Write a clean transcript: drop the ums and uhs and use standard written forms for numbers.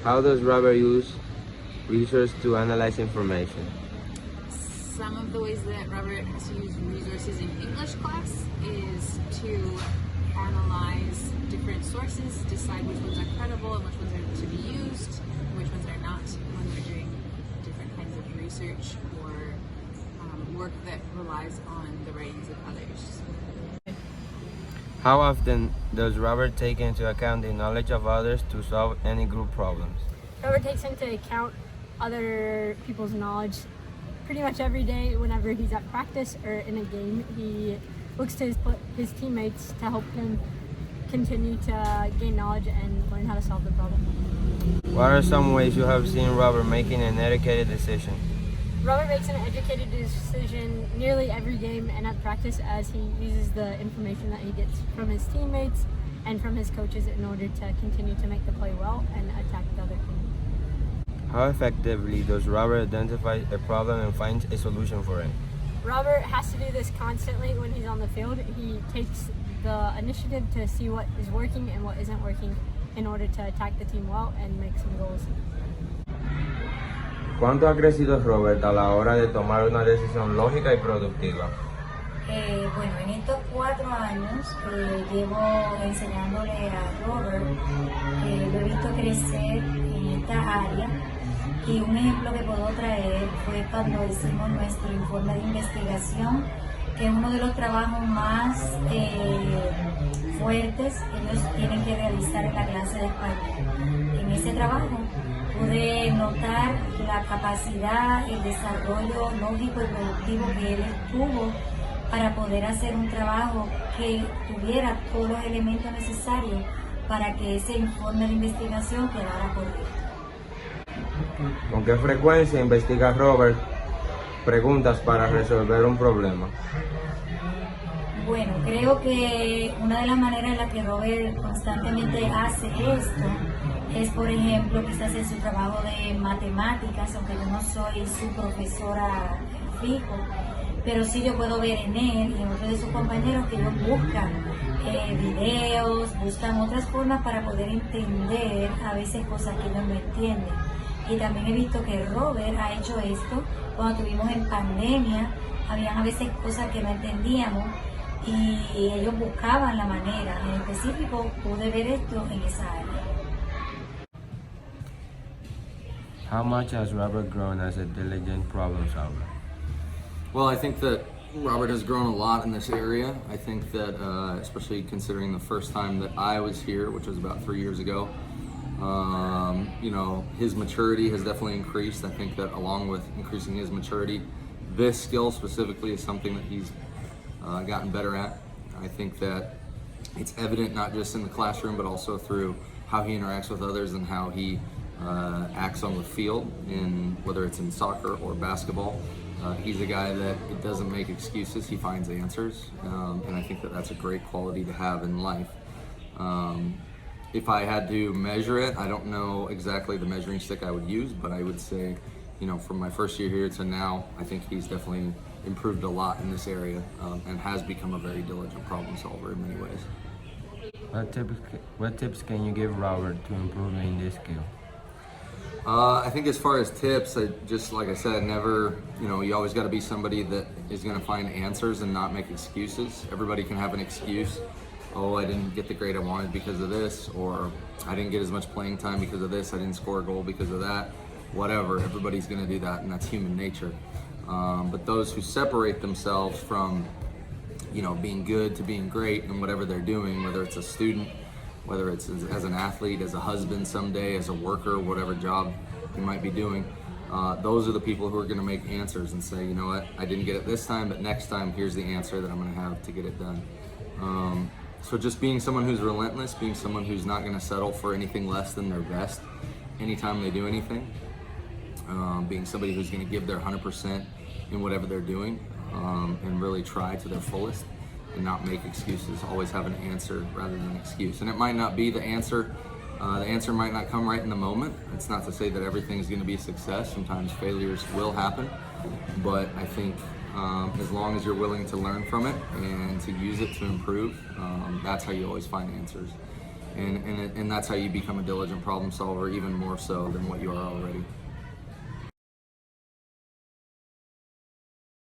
How does Robert use research to analyze information? Some of the ways that Robert has to use resources in English class is to analyze different sources, decide which ones are credible and which ones are to be used, and which ones are not when we're doing different kinds of research or work that relies on the writings of others. How often does Robert take into account the knowledge of others to solve any group problems? Robert takes into account other people's knowledge pretty much every day whenever he's at practice or in a game. He looks to his teammates to help him continue to gain knowledge and learn how to solve the problem. What are some ways you have seen Robert making an educated decision? Robert makes an educated decision nearly every game and at practice as he uses the information that he gets from his teammates and from his coaches in order to continue to make the play well and attack the other team. How effectively does Robert identify a problem and find a solution for it? Robert has to do this constantly when he's on the field. He takes the initiative to see what is working and what isn't working in order to attack the team well and make some goals. ¿Cuánto ha crecido Robert a la hora de tomar una decisión lógica y productiva? Bueno, en estos 4 años llevo enseñándole a Robert, lo he visto crecer en esta área y un ejemplo que puedo traer fue cuando hicimos nuestro informe de investigación, que es uno de los trabajos más fuertes que ellos tienen que realizar en la clase de español. En ese trabajo pude notar la capacidad, el desarrollo lógico y productivo que él tuvo para poder hacer un trabajo que tuviera todos los elementos necesarios para que ese informe de investigación quedara correcto. ¿Con qué frecuencia investiga Robert preguntas para resolver un problema? Bueno, creo que una de las maneras en las que Robert constantemente hace esto es, por ejemplo, quizás en su trabajo de matemáticas, aunque yo no soy su profesora fijo, pero sí yo puedo ver en él y en otros de sus compañeros que ellos buscan videos, buscan otras formas para poder entender a veces cosas que ellos no entienden. Y también he visto que Robert ha hecho esto cuando estuvimos en pandemia, habían a veces cosas que no entendíamos y ellos buscaban la manera. En específico pude ver esto en esa área. How much has Robert grown as a diligent problem solver? Well, I think that Robert has grown a lot in this area. I think that, especially considering the first time that I was here, which was about 3 years ago, his maturity has definitely increased. I think that along with increasing his maturity, this skill specifically is something that he's gotten better at. I think that it's evident not just in the classroom, but also through how he interacts with others and how he acts on the field, whether it's in soccer or basketball. He's a guy that it doesn't make excuses, he finds answers, and I think that that's a great quality to have in life. If I had to measure it, I don't know exactly the measuring stick I would use, but I would say, from my first year here to now, I think he's definitely improved a lot in this area and has become a very diligent problem solver in many ways. What tips can you give Robert to improve in this skill? I think as far as tips, like I said, never, you always got to be somebody that is going to find answers and not make excuses. Everybody can have an excuse. Oh, I didn't get the grade I wanted because of this, or I didn't get as much playing time because of this, I didn't score a goal because of that, whatever. Everybody's going to do that, and that's human nature. But those who separate themselves from, being good to being great in whatever they're doing, whether it's a student, whether it's as an athlete, as a husband someday, as a worker, whatever job you might be doing, those are the people who are going to make answers and say, you know what, I didn't get it this time, but next time here's the answer that I'm going to have to get it done. So just being someone who's relentless, being someone who's not going to settle for anything less than their best anytime they do anything, being somebody who's going to give their 100% in whatever they're doing, and really try to their fullest and not make excuses, always have an answer rather than an excuse. And it might not be the answer might not come right in the moment. It's not to say that everything's going to be a success. Sometimes failures will happen, but I think as long as you're willing to learn from it and to use it to improve, that's how you always find answers. and that's how you become a diligent problem solver, even more so than what you are already.